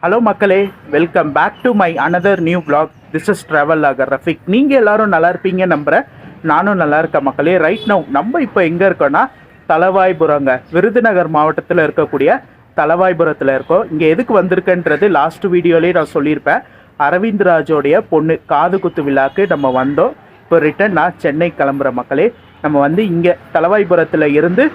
Hello மக்களே, welcome back to my another new vlog. This is travel logger Rafiq. நீங்கள் எல்லோரும் நல்லா இருப்பீங்க நம்புகிறேன். நானும் நல்லா இருக்கேன் மக்களே. ரைட் நவ் நம்ம இப்போ எங்கே இருக்கோன்னா தளவாய்புரங்க, விருதுநகர் மாவட்டத்தில் இருக்கக்கூடிய தளவாய்புரத்தில் இருக்கோம். இங்கே எதுக்கு வந்திருக்குன்றது லாஸ்ட் வீடியோலேயே நான் சொல்லியிருப்பேன். அரவிந்த் ராஜோடைய பொண்ணு காது குத்து விழாக்கு நம்ம வந்தோம். இப்போ ரிட்டன் நான் சென்னை கிளம்புற மக்களே. நம்ம வந்து இங்கே தளவாய்புரத்தில் இருந்து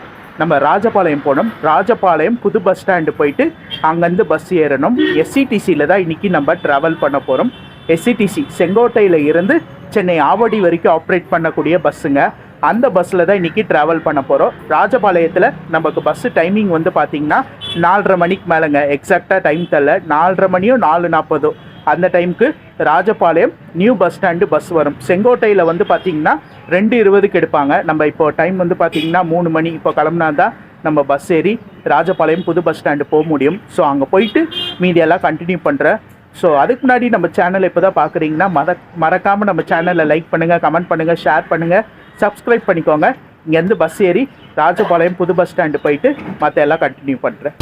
நம்ம ராஜபாளையம் போனோம். ராஜபாளையம் புது பஸ் ஸ்டாண்டு போயிட்டு அங்கேருந்து பஸ் ஏறணும். எஸ்சிடிசியில் தான் இன்றைக்கி நம்ம ட்ராவல் பண்ண போகிறோம். எஸ்சிடிசி செங்கோட்டையில் இருந்து சென்னை ஆவடி வரைக்கும் ஆப்ரேட் பண்ணக்கூடிய பஸ்ஸுங்க. அந்த பஸ்ஸில் தான் இன்றைக்கி ட்ராவல் பண்ண போகிறோம். ராஜபாளையத்தில் நமக்கு பஸ்ஸு டைமிங் வந்து பார்த்திங்கன்னா 4:30 மணிக்கு மேலேங்க. எக்ஸாக்டாக டைம் தரல, 4:30 மணியோ 4:40 அந்த டைமுக்கு Rajapalayam new bus stand bus வரும். செங்கோட்டையில் வந்து பார்த்திங்கன்னா 2:20க்கு எடுப்பாங்க. நம்ம இப்போ டைம் வந்து பார்த்திங்கன்னா 3 மணி. இப்போ கிளம்புனா தான் நம்ம பஸ் ஏறி ராஜபாளையம் புது பஸ் ஸ்டாண்டு போக முடியும். ஸோ அங்கே போயிட்டு மீதியெல்லாம் கண்டினியூ பண்ணுறேன். ஸோ அதுக்கு முன்னாடி நம்ம சேனலை இப்போ தான் பார்க்குறீங்கன்னா மறக்காமல் நம்ம சேனலை லைக் பண்ணுங்கள், கமெண்ட் பண்ணுங்கள், ஷேர் பண்ணுங்கள், சப்ஸ்கிரைப் பண்ணிக்கோங்க. இங்கேருந்து பஸ் ஏறி ராஜபாளையம் புது பஸ் ஸ்டாண்டு போயிட்டு மற்ற எல்லாம் கண்டினியூ பண்ணுறேன்.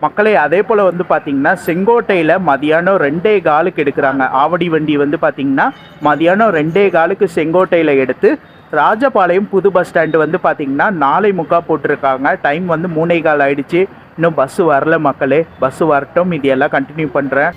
மக்களே, அதே போல் வந்து பார்த்திங்கன்னா செங்கோட்டையில் மதியானம் 2:15 எடுக்கிறாங்க. ஆவடி வண்டி வந்து பார்த்திங்கன்னா மதியானம் 2:15 செங்கோட்டையில் எடுத்து ராஜபாளையம் புது பஸ் ஸ்டாண்டு வந்து பார்த்திங்கன்னா 4:45 போட்டிருக்காங்க. டைம் வந்து 3:15 ஆகிடுச்சு. இன்னும் பஸ்ஸு வரல மக்களே. பஸ்ஸு வரட்டும், இது எல்லாம் கண்டினியூ பண்ணுறேன்.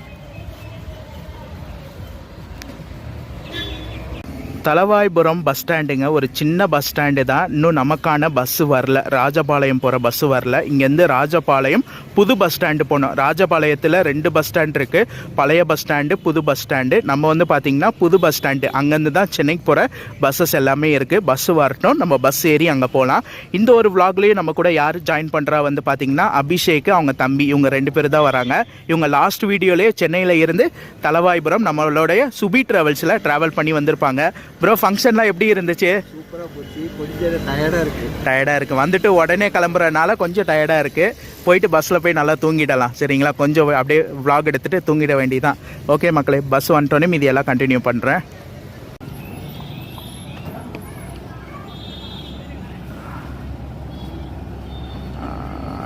தளவாய்புரம் பஸ் ஸ்டாண்டுங்க, ஒரு சின்ன பஸ் ஸ்டாண்டு தான். இன்னும் நமக்கான பஸ்ஸு வரல, ராஜபாளையம் போகிற பஸ்ஸு வரல. இங்கேருந்து ராஜபாளையம் புது பஸ் ஸ்டாண்டு போனோம். ராஜபாளையத்தில் 2 பஸ் ஸ்டாண்ட் இருக்குது, பழைய பஸ் ஸ்டாண்டு, புது பஸ் ஸ்டாண்டு. நம்ம வந்து பார்த்திங்கன்னா புது பஸ் ஸ்டாண்டு, அங்கேருந்து தான் சென்னைக்கு போகிற பஸ்ஸஸ் எல்லாமே இருக்குது. பஸ்ஸு வரட்டும், நம்ம பஸ் ஏறி அங்கே போகலாம். இந்த ஒரு விலாக்லேயும் நம்ம கூட யார் ஜாயின் பண்ணுறா வந்து பார்த்திங்கன்னா அபிஷேக், அவங்க தம்பி, இவங்க 2 பேர் தான் வராங்க. இவங்க லாஸ்ட் வீடியோலேயே சென்னையில் இருந்து தளவாய்புரம் நம்மளுடைய சுபி ட்ராவல்ஸில் ட்ராவல் பண்ணி வந்திருப்பாங்க. ப்ரோ, ஃபங்க்ஷன்லாம் எப்படி இருந்துச்சு? சூப்பராக போச்சு. கொஞ்சம் டயர்டாக இருக்குது. வந்துட்டு உடனே கிளம்புறதுனால கொஞ்சம் டயர்டாக இருக்குது. போயிட்டு பஸ்ஸில் போய் நல்லா தூங்கிடலாம், சரிங்களா? கொஞ்சம் அப்படியே vlog எடுத்துகிட்டு தூங்கிட வேண்டியதான். ஓகே மக்களே, பஸ் வந்துட்டோன்னே மீதி எல்லாம் கண்டினியூ பண்ணுறேன்.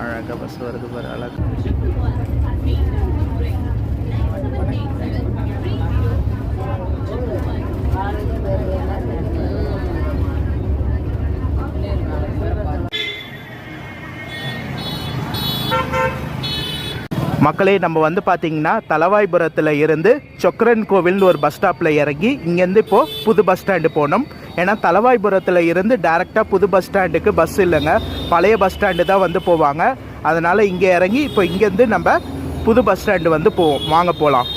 அழகாக பஸ் வருது பாரு, அழகாக. மக்களே, நம்ம வந்து பார்த்திங்கன்னா தளவாய்புரத்தில் இருந்து சொக்கரன் கோவில்னு ஒரு பஸ் ஸ்டாப்பில் இறங்கி இங்கேருந்து இப்போது புது பஸ் ஸ்டாண்டு போனோம். ஏன்னா தளவாய்புரத்தில் இருந்து டேரெக்டாக புது பஸ் ஸ்டாண்டுக்கு பஸ் இல்லைங்க, பழைய பஸ் ஸ்டாண்டு தான் வந்து போவாங்க. அதனால் இங்கே இறங்கி இப்போ இங்கேருந்து நம்ம புது பஸ் ஸ்டாண்டு வந்து போவோம். வாங்க போகலாம்.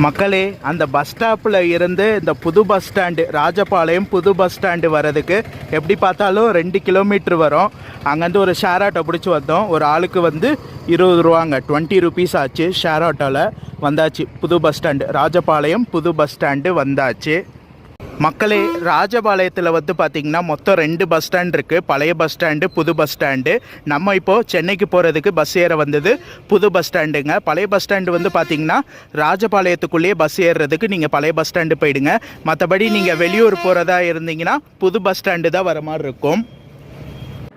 மக்களே, அந்த பஸ் ஸ்டாப்பில் இருந்து இந்த புது பஸ் ஸ்டாண்டு ராஜபாளையம் புது பஸ் ஸ்டாண்டு வர்றதுக்கு எப்படி பார்த்தாலும் 2 கிலோமீட்ரு வரும். அங்கேருந்து ஒரு ஷேர் ஆட்டோ பிடிச்சி வந்தோம். ஒரு ஆளுக்கு வந்து 20 ரூபாங்க, 20 ருபீஸ் ஆச்சு. ஷேர் ஆட்டோவில் வந்தாச்சு புது பஸ் ஸ்டாண்டு. ராஜபாளையம் புது பஸ் ஸ்டாண்டு வந்தாச்சு. மக்களே, ராஜபாளையத்தில் வந்து பார்த்திங்கன்னா மொத்தம் 2 பஸ் ஸ்டாண்ட் இருக்குது, பழைய பஸ் ஸ்டாண்டு, புது பஸ் ஸ்டாண்டு. நம்ம இப்போது சென்னைக்கு போகிறதுக்கு பஸ் ஏற வந்தது புது பஸ் ஸ்டாண்டுங்க. பழைய பஸ் ஸ்டாண்டு வந்து பார்த்திங்கன்னா ராஜபாளையத்துக்குள்ளேயே பஸ் ஏறுறதுக்கு நீங்கள் பழைய பஸ் ஸ்டாண்டு போயிடுங்க. மற்றபடி நீங்கள் வெளியூர் போகிறதா இருந்தீங்கன்னா புது பஸ் ஸ்டாண்டு தான் வர மாதிரி இருக்கும்.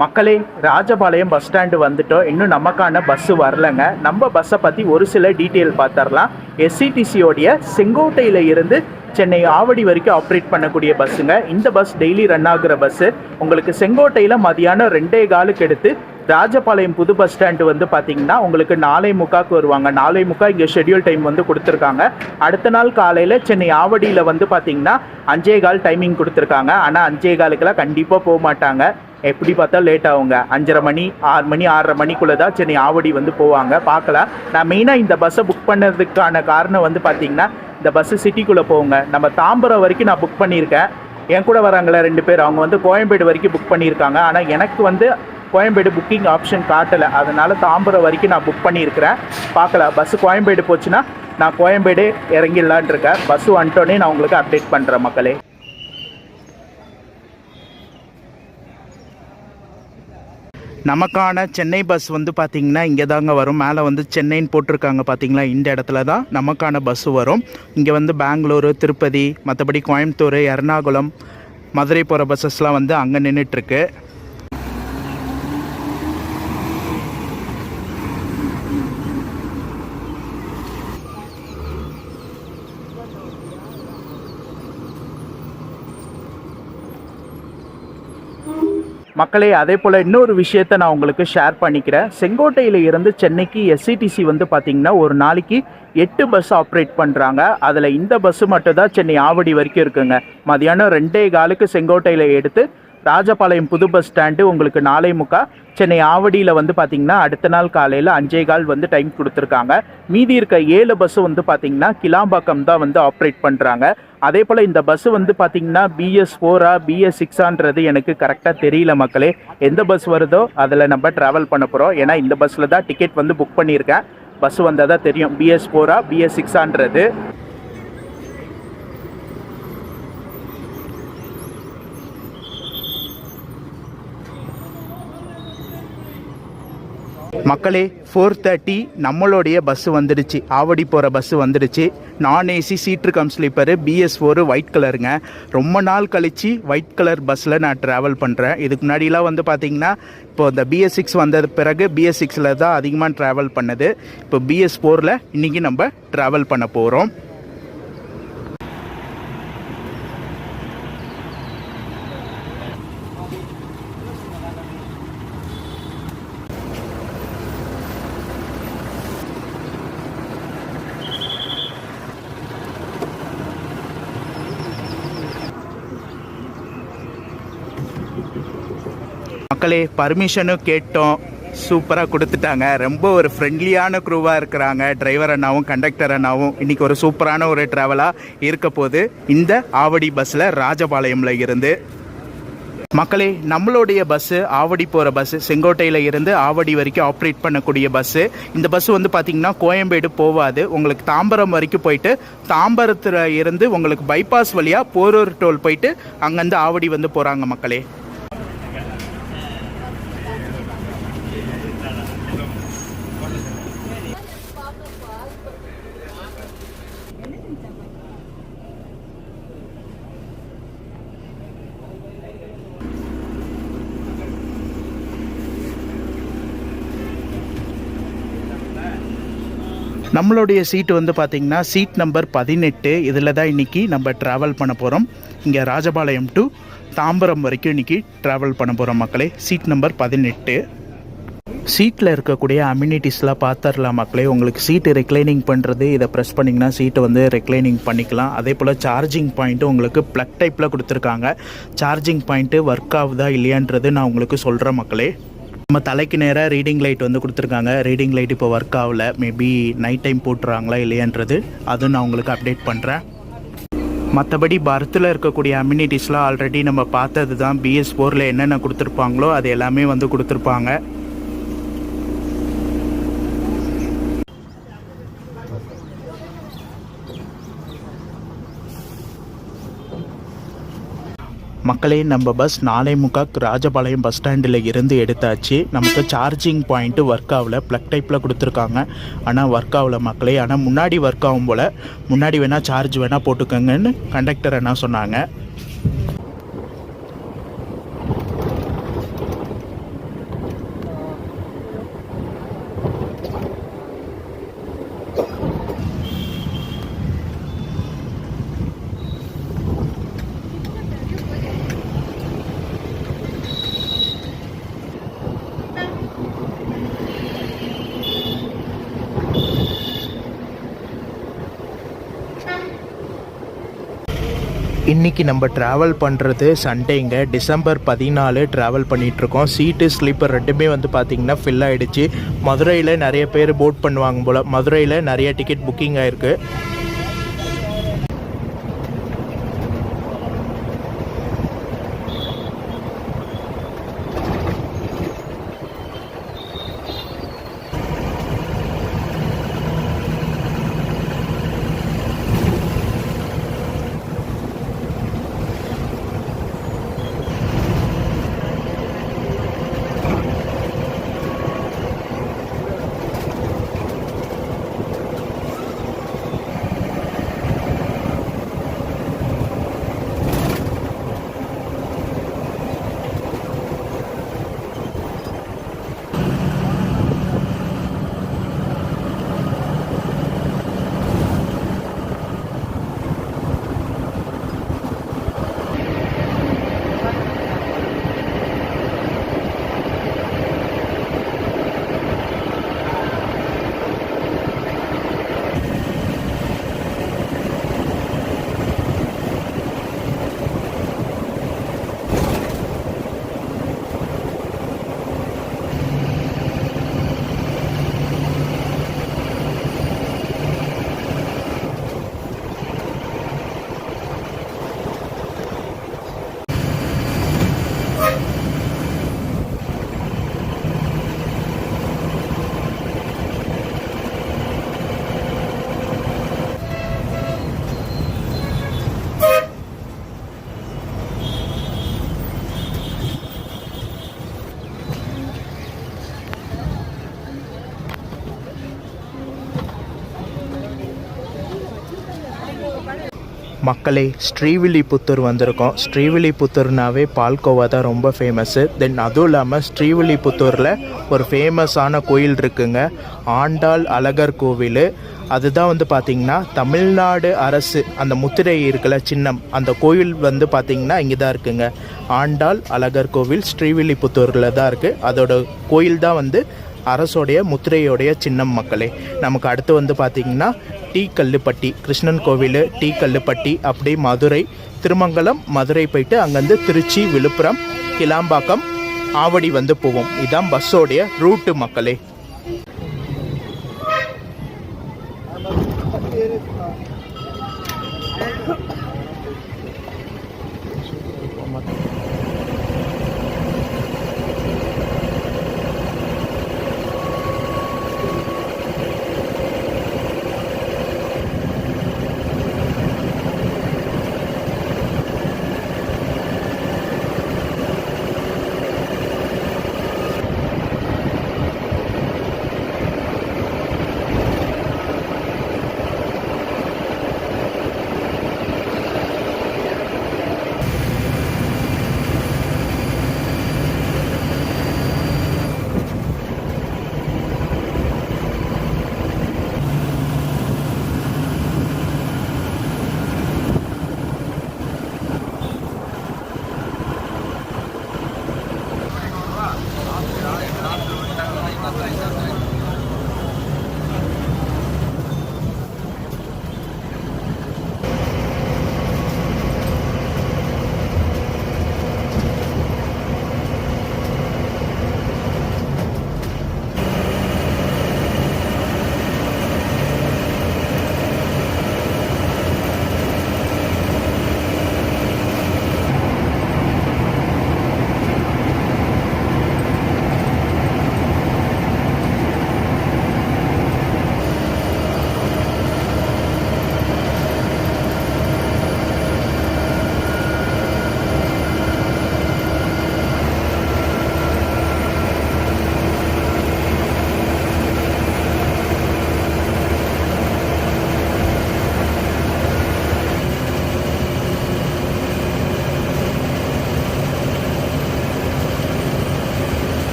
மக்களே, ராஜபாளையம் பஸ் ஸ்டாண்டு வந்துட்டோம். இன்னும் நமக்கான பஸ்ஸு வரலைங்க. நம்ம பஸ்ஸை பற்றி ஒரு சில டீட்டெயில் பார்த்துடலாம். எஸ்சிடிசியோடைய செங்கோட்டையில் இருந்து சென்னை ஆவடி வரைக்கும் ஆப்ரேட் பண்ணக்கூடிய பஸ்ஸுங்க. இந்த பஸ் டெய்லி ரன் ஆகுற பஸ்ஸு. உங்களுக்கு செங்கோட்டையில் மதியானம் 2:15 எடுத்து ராஜபாளையம் புது பஸ் ஸ்டாண்டு வந்து பார்த்திங்கன்னா உங்களுக்கு 4:45 வருவாங்க. 4:45 இங்கே ஷெட்யூல் டைம் வந்து கொடுத்துருக்காங்க. அடுத்த நாள் காலையில் சென்னை ஆவடியில் வந்து பார்த்திங்கன்னா 5:15 டைமிங் கொடுத்துருக்காங்க. ஆனால் 5:15க்கெல்லாம் கண்டிப்பாக போக மாட்டாங்க. எப்படி பார்த்தா லேட் ஆகுங்க. 5:30 மணி, 6 மணி, 6:30 மணிக்குள்ளே தான் சென்னை ஆவடி வந்து போவாங்க. பார்க்கலாம். நான் மெயினாக இந்த பஸ்ஸை புக் பண்ணதுக்கான காரணம் வந்து பார்த்திங்கன்னா இந்த பஸ்ஸு சிட்டிக்குள்ளே போகுங்க. நம்ம தாம்பரம் வரைக்கும் நான் புக் பண்ணியிருக்கேன். என் கூட வராங்களே 2 பேர், அவங்க வந்து கோயம்பேடு வரைக்கும் புக் பண்ணியிருக்காங்க. ஆனால் எனக்கு வந்து கோயம்பேடு புக்கிங் ஆப்ஷன் காட்டலை. அதனால் தாம்பரம் வரைக்கும் நான் புக் பண்ணியிருக்கிறேன். பார்க்கலாம். பஸ்ஸு கோயம்பேடு போச்சுன்னா நான் கோயம்பேடு இறங்கிடலான் இருக்கேன். பஸ்ஸு வந்துட்டோன்னே நான் உங்களுக்கு அப்டேட் பண்ணுறேன் மக்களே. நமக்கான சென்னை பஸ் வந்து பார்த்திங்கன்னா இங்கே தாங்க வரும். மேலே வந்து சென்னைன்னு போட்டிருக்காங்க பார்த்தீங்களா, இந்த இடத்துல தான் நமக்கான பஸ்ஸு வரும். இங்கே வந்து பெங்களூரு, திருப்பதி, மற்றபடி கோயம்புத்தூர், எர்ணாகுளம், மதுரை போகிற பஸ்ஸஸ்லாம் வந்து அங்கே நின்றுட்டுருக்கு. மக்களே, அதே போல் இன்னொரு விஷயத்தை நான் உங்களுக்கு ஷேர் பண்ணிக்கிறேன். செங்கோட்டையில் இருந்து சென்னைக்கு எஸ்சிடிசி வந்து பார்த்திங்கன்னா ஒரு நாளைக்கு 8 பஸ் ஆப்ரேட் பண்ணுறாங்க. அதில் இந்த பஸ்ஸு மட்டும் தான் சென்னை ஆவடி வரைக்கும் இருக்குங்க. மதியானம் 2:15 செங்கோட்டையில் எடுத்து ராஜபாளையம் புது பஸ் ஸ்டாண்டு உங்களுக்கு 4:45 சென்னை ஆவடியில் வந்து பார்த்திங்கன்னா அடுத்த நாள் காலையில் 5:15 வந்து டைம் கொடுத்துருக்காங்க. மீதி இருக்க 7 பஸ்ஸு வந்து பார்த்திங்கன்னா கிளாம்பாக்கம் தான் வந்து ஆப்ரேட் பண்ணுறாங்க. அதே போல் இந்த பஸ்ஸு வந்து பார்த்திங்கன்னா BS4 BS6 எனக்கு கரெக்டாக தெரியல மக்களே. எந்த பஸ் வருதோ அதில் நம்ம ட்ராவல் பண்ண போகிறோம். ஏன்னா இந்த பஸ்ஸில் தான் டிக்கெட் வந்து புக் பண்ணியிருக்கேன். பஸ் வந்தால் தான் தெரியும் BS4 BS6. மக்களே, 4:30 நம்மளுடைய பஸ்ஸு வந்துடுச்சு. ஆவடி போகிற பஸ்ஸு வந்துடுச்சு. நான் AC seater come sleeper BS4 white கலருங்க. ரொம்ப நாள் கழித்து ஒயிட் கலர் பஸ்ஸில் நான் ட்ராவல் பண்ணுறேன். இதுக்கு முன்னாடிலாம் வந்து பார்த்திங்கன்னா இப்போது இந்த BS6 வந்தது பிறகு BS6 தான் அதிகமாக ட்ராவல் பண்ணது. இப்போ BS4 இன்றைக்கி நம்ம ட்ராவல் பண்ண போகிறோம். மக்களே, பர்மிஷனும் கேட்டோம், சூப்பராக கொடுத்துட்டாங்க. ரொம்ப ஒரு ஃப்ரெண்ட்லியான க்ரூவாக இருக்கிறாங்க. டிரைவர் அண்ணாவும் கண்டக்டர் அண்ணாவும். இன்றைக்கி ஒரு சூப்பரான ஒரு ட்ராவலாக இருக்க போது இந்த ஆவடி பஸ்ஸில் ராஜபாளையமில் இருந்து. மக்களே, நம்மளுடைய பஸ்ஸு ஆவடி போகிற பஸ்ஸு, செங்கோட்டையில் இருந்து ஆவடி வரைக்கும் ஆப்ரேட் பண்ணக்கூடிய பஸ்ஸு. இந்த பஸ்ஸு வந்து பார்த்திங்கன்னா கோயம்பேடு போகாது. உங்களுக்கு தாம்பரம் வரைக்கும் போயிட்டு தாம்பரத்தில் இருந்து உங்களுக்கு பைபாஸ் வழியாக போரூர் டோல் போயிட்டு அங்கேருந்து ஆவடி வந்து போகிறாங்க மக்களே. நம்மளுடைய சீட்டு வந்து பார்த்திங்கன்னா சீட் நம்பர் 18. இதில் தான் இன்றைக்கி நம்ம ட்ராவல் பண்ண போகிறோம். இங்கே ராஜபாளையம் டு தாம்பரம் வரைக்கும் இன்றைக்கி ட்ராவல் பண்ண போகிறோம் மக்களே. Seat number 18. சீட்டில் இருக்கக்கூடிய அம்யூனிட்டிஸ்லாம் பார்த்துடலாம் மக்களே. உங்களுக்கு சீட்டு ரெக்ளைனிங் பண்ணுறது, இதை ப்ரெஸ் பண்ணிங்கன்னா சீட்டை வந்து ரெக்ளைனிங் பண்ணிக்கலாம். அதே போல் சார்ஜிங் பாயிண்ட்டு உங்களுக்கு ப்ளக் டைப்பில் கொடுத்துருக்காங்க. சார்ஜிங் பாயிண்ட்டு ஒர்க் ஆகுதா இல்லையான்றது நான் உங்களுக்கு சொல்கிறேன் மக்களே. நம்ம தலைக்கு நேராக ரீடிங் லைட் வந்து கொடுத்துருக்காங்க. ரீடிங் லைட் இப்போ ஒர்க் ஆகலை. மேபி நைட் டைம் போட்டுறாங்களா இல்லையான்றது அதுவும் நான் உங்களுக்கு அப்டேட் பண்ணுறேன். மற்றபடி பர்த்தில் இருக்கக்கூடிய அம்யூனிட்டிஸ்லாம் ஆல்ரெடி நம்ம பார்த்தது தான். BS4 என்னென்ன கொடுத்துருப்பாங்களோ அது எல்லாமே வந்து கொடுத்துருப்பாங்க. மக்களே, நம்ம பஸ் 4:45 ராஜபாளையம் பஸ் ஸ்டாண்டில் இருந்து எடுத்தாச்சு. நமக்கு சார்ஜிங் பாயிண்ட்டு ஒர்க் ஆகலை. ப்ளக் டைப்பில் கொடுத்துருக்காங்க, ஆனால் ஒர்க் ஆகலை மக்களே. ஆனால் முன்னாடி ஒர்க் ஆகும் போல். முன்னாடி வேணால் சார்ஜ் வேணால் போட்டுக்கோங்கன்னு கண்டக்டர் என்ன சொன்னாங்க. இன்றைக்கி நம்ம ட்ராவல் பண்ணுறது சண்டேங்க, டிசம்பர் 14 ட்ராவல் பண்ணிகிட்ருக்கோம். சீட்டு ஸ்லீப்பர் ரெண்டுமே வந்து பார்த்திங்கன்னா ஃபில் ஆகிடுச்சு. மதுரையில் நிறைய பேர் போட் பண்ணுவாங்க போல். மதுரையில் நிறைய டிக்கெட் புக்கிங் ஆகிருக்கு. மக்களே, ஸ்ரீவில்லிபுத்தூர் வந்திருக்கோம். ஸ்ரீவில்லிபுத்தூர்னாவே பால்கோவா தான் ரொம்ப ஃபேமஸ்ஸு. தென் அதுவும் இல்லாமல் ஸ்ரீவில்லிபுத்தூரில் ஒரு ஃபேமஸான கோயில் இருக்குங்க, ஆண்டாள் அழகர் கோவில். அதுதான் வந்து பார்த்திங்கன்னா தமிழ்நாடு அரசு அந்த முத்திரை இருக்குல்ல, சின்னம், அந்த கோயில் வந்து பார்த்திங்கன்னா இங்கே தான் இருக்குங்க. ஆண்டாள் அழகர் கோவில் ஸ்ரீவில்லிபுத்தூரில் தான் இருக்குது. அதோட கோயில் தான் வந்து அரசோடைய முத்திரையோடைய சின்னம் மக்களே. நமக்கு அடுத்து வந்து பார்த்திங்கன்னா டி கல்லுப்பட்டி, கிருஷ்ணன் கோவில், டி கல்லுப்பட்டி, அப்படி மதுரை, திருமங்கலம், மதுரை போயிட்டு அங்கேருந்து திருச்சி, விழுப்புரம், கிளாம்பாக்கம், ஆவடி வந்து போவோம். இதுதான் பஸ்ஸோடைய ரூட்டு மக்களே.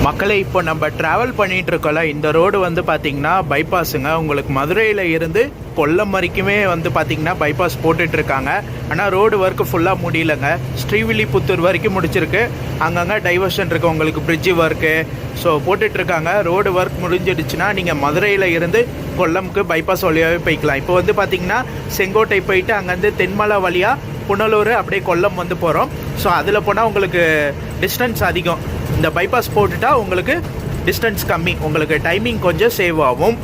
மக்களே, இப்போ நம்ம ட்ராவல் பண்ணிகிட்டு இருக்கோம்ல, இந்த ரோடு வந்து பார்த்திங்கன்னா பைபாஸுங்க. உங்களுக்கு மதுரையில் இருந்து கொல்லம் வரைக்குமே வந்து பார்த்திங்கன்னா பைபாஸ் போட்டுட்ருக்காங்க. ஆனால் ரோடு ஒர்க்கு ஃபுல்லாக முடியலைங்க. ஸ்ரீவில்லிபுத்தூர் வரைக்கும் முடிச்சிருக்கு. அங்கங்கே டைவர்ஷன் இருக்குது, உங்களுக்கு பிரிட்ஜு ஒர்க்கு ஸோ போட்டுட்ருக்காங்க. ரோடு ஒர்க் முடிஞ்சிடுச்சுன்னா நீங்கள் மதுரையில் இருந்து கொல்லமுக்கு பைபாஸ் வழியாகவே போய்க்கலாம். இப்போ வந்து பார்த்திங்கன்னா செங்கோட்டை போயிட்டு அங்கேருந்து தென்மலை வழியாக புனலூர் அப்படியே கொல்லம் வந்து போகிறோம். ஸோ அதில் போனால் உங்களுக்கு டிஸ்டன்ஸ் அதிகம். இந்த பைபாஸ் போட்டுட்டா உங்களுக்கு டிஸ்டன்ஸ் கம்மி, உங்களுக்கு டைமிங் கொஞ்சம் சேவ் ஆகும்.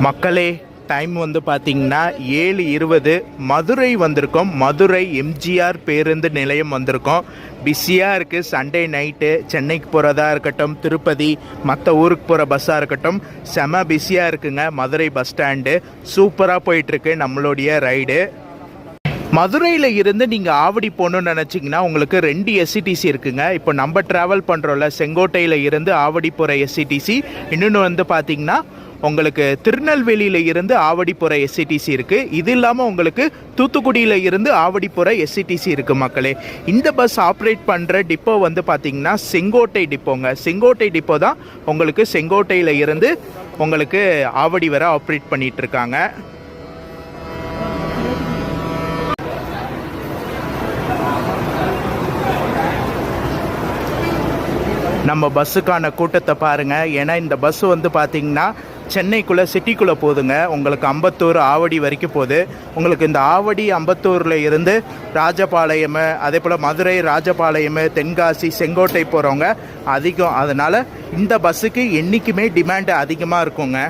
மக்களே, டைம் வந்து பார்த்தீங்கன்னா 7:20. மதுரை வந்திருக்கோம். மதுரை எம்ஜிஆர் பேருந்து நிலையம் வந்திருக்கோம். பிஸியாக இருக்குது. சண்டே நைட்டு சென்னைக்கு போகிறதா இருக்கட்டும், திருப்பதி மற்ற ஊருக்கு போகிற பஸ்ஸாக இருக்கட்டும், செம பிஸியாக இருக்குங்க. மதுரை பஸ் ஸ்டாண்டு சூப்பராக போயிட்டுருக்கு நம்மளுடைய ரைடு. மதுரையில் இருந்து நீங்கள் ஆவடி போகணுன்னு நினச்சிங்கன்னா உங்களுக்கு 2 எஸ்சிடிசி இருக்குங்க. இப்போ நம்ம ட்ராவல் பண்ணுறோம்ல, செங்கோட்டையில் இருந்து ஆவடி போகிற எஸ்சிடிசி, இன்னொன்று வந்து பார்த்திங்கன்னா உங்களுக்கு திருநெல்வேலியில் இருந்து ஆவடி போகிற எஸ்சிடிசி இருக்குது. இது இல்லாமல் உங்களுக்கு தூத்துக்குடியில் இருந்து ஆவடி போகிற எஸ்சிடிசி இருக்குது மக்களே. இந்த பஸ் ஆப்ரேட் பண்ணுற டிப்போ வந்து பார்த்திங்கன்னா செங்கோட்டை டிப்போங்க. செங்கோட்டை டிப்போ தான் உங்களுக்கு செங்கோட்டையில் இருந்து உங்களுக்கு ஆவடி வரை ஆப்ரேட் பண்ணிகிட்ருக்காங்க. நம்ம பஸ்ஸுக்கான கூட்டத்தை பாருங்கள். ஏன்னா இந்த பஸ் வந்து பார்த்திங்கன்னா சென்னைக்குள்ளே சிட்டிக்குள்ளே போகுதுங்க. உங்களுக்கு அம்பத்தூர் ஆவடி வரைக்கும் போகுது. உங்களுக்கு இந்த ஆவடி அம்பத்தூரில் இருந்து ராஜபாளையம், அதே போல் மதுரை ராஜபாளையம், தென்காசி, செங்கோட்டை போகிறவங்க அதிகம். அதனால் இந்த பஸ்ஸுக்கு என்றைக்குமே டிமாண்டு அதிகமாக இருக்குங்க.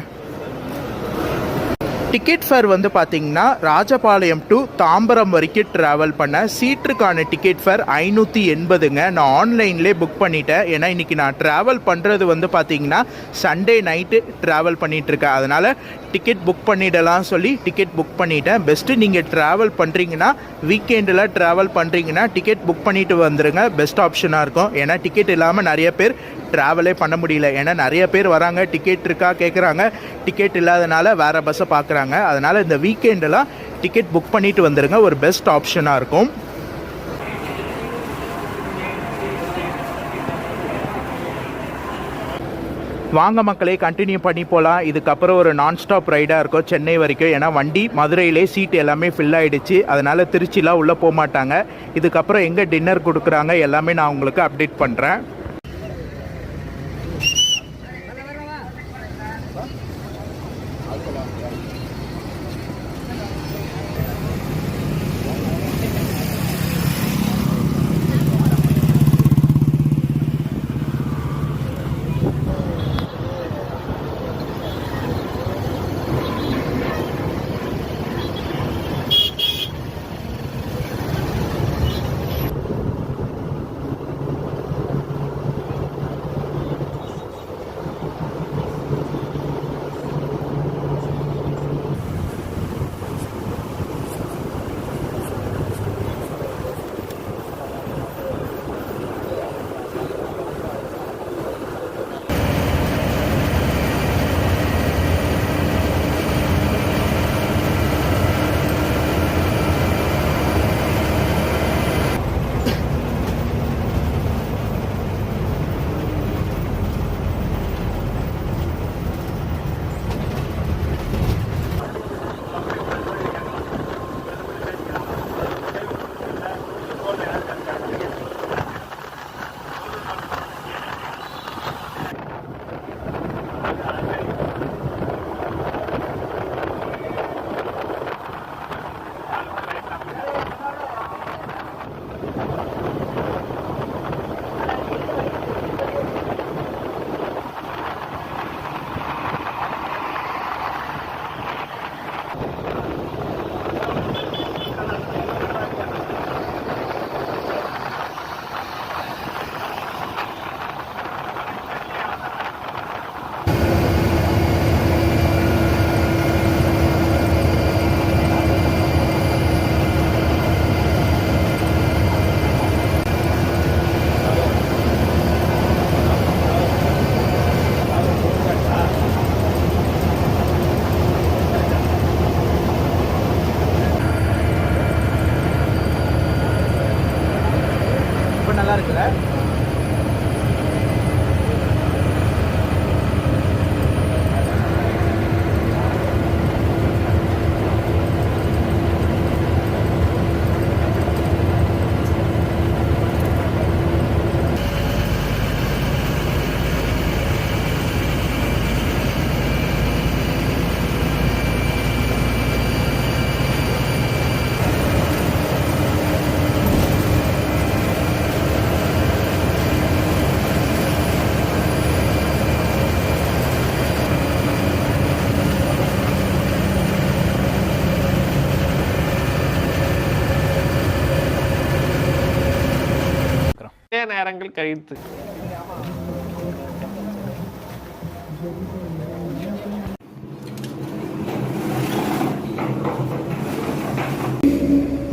டிக்கெட் ஃபேர் வந்து பார்த்தீங்கன்னா ராஜபாளையம் டு தாம்பரம் வரைக்கும் ட்ராவல் பண்ண சீட்டுக்கான டிக்கெட் ஃபேர் 580ங்க. நான் ஆன்லைன்லேயே புக் பண்ணிட்டேன். ஏன்னா இன்றைக்கி நான் ட்ராவல் பண்ணுறது வந்து பார்த்தீங்கன்னா சண்டே நைட்டு ட்ராவல் பண்ணிகிட்ருக்கேன். அதனால் டிக்கெட் புக் பண்ணிடலாம் சொல்லி டிக்கெட் புக் பண்ணிட்டேன். பெஸ்ட்டு நீங்கள் ட்ராவல் பண்ணுறீங்கன்னா, வீக்கெண்டில் ட்ராவல் பண்ணுறீங்கன்னா டிக்கெட் புக் பண்ணிவிட்டு வந்துடுங்க. பெஸ்ட் ஆப்ஷனாக இருக்கும். ஏன்னா டிக்கெட் இல்லாமல் நிறைய பேர் ட்ராவலே பண்ண முடியல. ஏன்னா நிறைய பேர் வராங்க, டிக்கெட் இருக்கா கேட்குறாங்க, டிக்கெட் இல்லாதனால வேறு பஸ்ஸை பார்க்குறாங்க. அதனால் இந்த வீக்கெண்டெல்லாம் டிக்கெட் புக் பண்ணிவிட்டு வந்துடுங்க. ஒரு பெஸ்ட் ஆப்ஷனாக இருக்கும். வாங்க மக்களே, கண்டினியூ பண்ணி போகலாம். இதுக்கப்புறம் ஒரு நான் ஸ்டாப் ரைடாக இருக்கும் சென்னை வரைக்கும். ஏன்னா வண்டி மதுரையிலே சீட் எல்லாமே ஃபில் ஆகிடுச்சு. அதனால் திருச்சிலாம் உள்ளே போக மாட்டாங்க. இதுக்கப்புறம் எங்கே டின்னர் கொடுக்குறாங்க எல்லாமே நான் உங்களுக்கு அப்டேட் பண்ணுறேன். நேரங்கள் கழித்து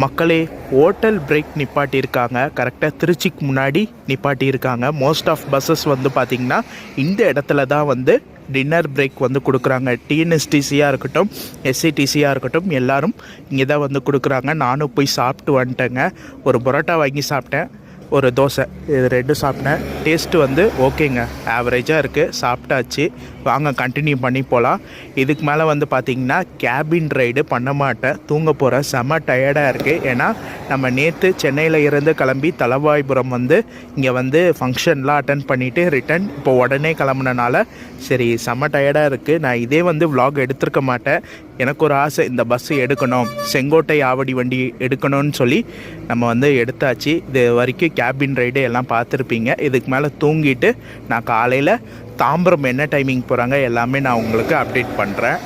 மக்களே, ஹோட்டல் பிரேக் நிப்பாட்டியிருக்காங்க. கரெக்டாக திருச்சிக்கு முன்னாடி நிப்பாட்டியிருக்காங்க. மோஸ்ட் ஆஃப் பஸ்ஸஸ் வந்து பார்த்திங்கன்னா இந்த இடத்துல தான் வந்து டின்னர் பிரேக் வந்து கொடுக்குறாங்க. டிஎன்எஸ்டிசியாக இருக்கட்டும், எஸ்சிடிசியாக இருக்கட்டும், எல்லோரும் இங்கே தான் வந்து கொடுக்குறாங்க. நானும் போய் சாப்பிட்டு வந்துட்டேங்க. ஒரு பரோட்டா வாங்கி சாப்பிட்டேன், ஒரு தோசை, இது ரெண்டும் சாப்பிட்டேன். டேஸ்ட்டு வந்து ஓகேங்க, ஆவரேஜாக இருக்குது. சாப்பிட்டாச்சு, வாங்க கண்டினியூ பண்ணி போகலாம். இதுக்கு மேலே வந்து பார்த்திங்கன்னா கேபின் ரைடு பண்ண மாட்டேன், தூங்க போகிறேன். செம்ம டயர்டாக இருக்குது. ஏன்னா நம்ம நேற்று சென்னையில் இருந்து கிளம்பி தலவாய்புரம் வந்து இங்கே வந்து ஃபங்க்ஷன்லாம் அட்டன் பண்ணிவிட்டு ரிட்டன் இப்போ உடனே கிளம்புனனால சரி செம்ம டயர்டாக இருக்குது. நான் இதே வந்து விலாக் எடுத்திருக்க மாட்டேன். எனக்கு ஒரு ஆசை, இந்த பஸ்ஸு எடுக்கணும், செங்கோட்டை ஆவடி வண்டி எடுக்கணும்னு சொல்லி நம்ம வந்து எடுத்தாச்சு. இது வரைக்கும் கேபின் ரைடு எல்லாம் பார்த்துருப்பீங்க. இதுக்கு மேலே தூங்கிட்டு நான் காலையில் தாம்பரம் என்ன டைமிங் போகிறாங்க எல்லாமே நான் உங்களுக்கு அப்டேட் பண்ணுறேன்.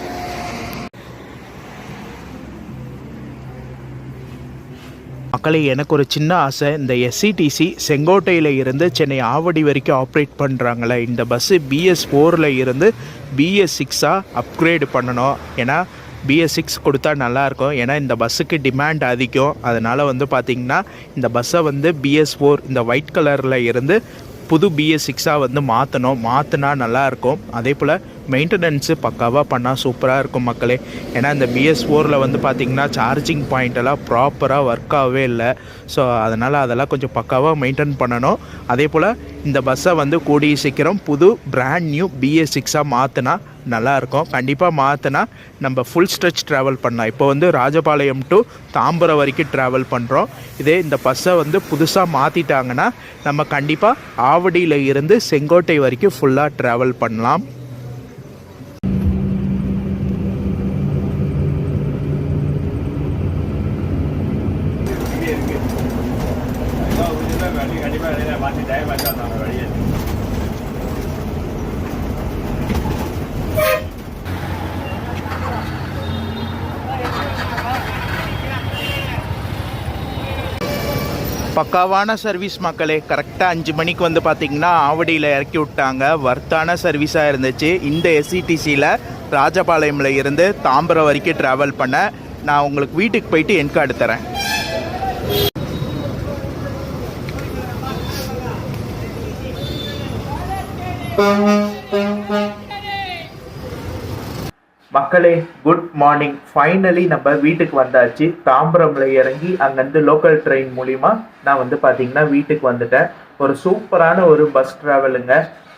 மக்களே, எனக்கு ஒரு சின்ன ஆசை, இந்த எஸ்சிடிசி செங்கோட்டையில் இருந்து சென்னை ஆவடி வரைக்கும் ஆப்ரேட் பண்ணுறாங்களே, இந்த பஸ்ஸு BS4 இருந்து BS6 அப்கிரேடு பண்ணணும். ஏன்னா BS6 கொடுத்தா நல்லாயிருக்கும். ஏன்னா இந்த பஸ்ஸுக்கு டிமாண்ட் அதிகம். அதனால் வந்து பார்த்திங்கன்னா இந்த பஸ்ஸை வந்து BS4 இந்த ஒயிட் கலரில் இருந்து புது BS6 வந்து மாற்றினா நல்லாயிருக்கும். அதே போல் மெயின்டெனன்ஸு பக்காவாக பண்ணால் சூப்பராக இருக்கும் மக்களே. ஏன்னா இந்த BS4 வந்து பார்த்திங்கன்னா சார்ஜிங் பாயிண்டெல்லாம் ப்ராப்பராக ஒர்க் ஆகவே இல்லை. ஸோ அதனால் அதெல்லாம் கொஞ்சம் பக்காவாக மெயின்டைன் பண்ணணும். அதே போல் இந்த பஸ்ஸை வந்து கூடிய சீக்கிரம் புது பிராண்ட் நியூ BS6 மாற்றினா நல்லாயிருக்கும். கண்டிப்பாக மாற்றினா நம்ம ஃபுல் ஸ்ட்ரெச் ட்ராவல் பண்ணலாம். இப்போ வந்து ராஜபாளையம் டு தாம்பரம் வரைக்கும் ட்ராவல் பண்ணுறோம். இதே இந்த பஸ்ஸை வந்து புதுசாக மாற்றிட்டாங்கன்னா நம்ம கண்டிப்பாக ஆவடியில் இருந்து செங்கோட்டை வரைக்கும் ஃபுல்லாக ட்ராவல் பண்ணலாம். பக்காவான சர்வீஸ் மக்களே. கரெக்டாக 5 மணிக்கு வந்து பார்த்திங்கன்னா ஆவடியில் இறக்கி விட்டாங்க. வர்த்தான சர்வீஸாக இருந்துச்சு. இந்த எஸ்சிடிசியில் ராஜபாளையமில் இருந்து தாம்பரம் வரைக்கும் ட்ராவல் பண்ண நான் உங்களுக்கு வீட்டுக்கு போயிட்டு என் கார்டு தரேன். மக்களே, குட் மார்னிங். ஃபைனலி நம்ம வீட்டுக்கு வந்தாச்சு. தாம்பரம்ல இறங்கி அங்கேருந்து லோக்கல் ட்ரெயின் மூலிமா நான் வந்து பார்த்தீங்கன்னா வீட்டுக்கு வந்துட்டேன். ஒரு சூப்பரான ஒரு பஸ் ட்ராவலுங்க.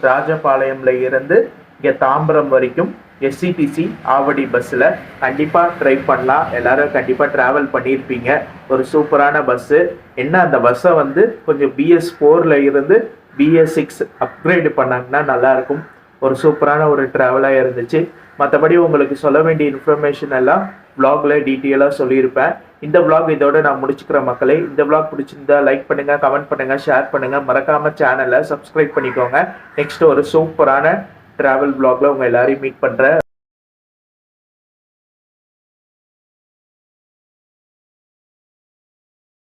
ராஜபாளையம்ல இருந்து இங்கே தாம்பரம் வரைக்கும் எஸ்சிடிசி ஆவடி பஸ்ஸில் கண்டிப்பாக ட்ரை பண்ணலாம். எல்லாரும் கண்டிப்பாக ட்ராவல் பண்ணியிருப்பீங்க. ஒரு சூப்பரான பஸ்ஸு. என்ன அந்த பஸ்ஸை வந்து கொஞ்சம் BS4 இருந்து BS6 அப்கிரேடு பண்ணாங்கன்னா நல்லாயிருக்கும். ஒரு சூப்பரான ஒரு ட்ராவலாக இருந்துச்சு. மற்றபடி உங்களுக்கு சொல்ல வேண்டிய இன்ஃபர்மேஷன் எல்லாம் vlogல டீட்டெயிலாக சொல்லியிருப்பேன். இந்த vlog இதோட நான் முடிச்சுக்கிறேன் மக்களே. இந்த vlog பிடிச்சிருந்தா லைக் பண்ணுங்கள், கமெண்ட் பண்ணுங்கள், ஷேர் பண்ணுங்கள். மறக்காமல் சேனலை சப்ஸ்கிரைப் பண்ணிக்கோங்க. நெக்ஸ்ட் ஒரு சூப்பரான ட்ராவல் vlogல உங்கள் எல்லாரையும் மீட் பண்ணுறேன்.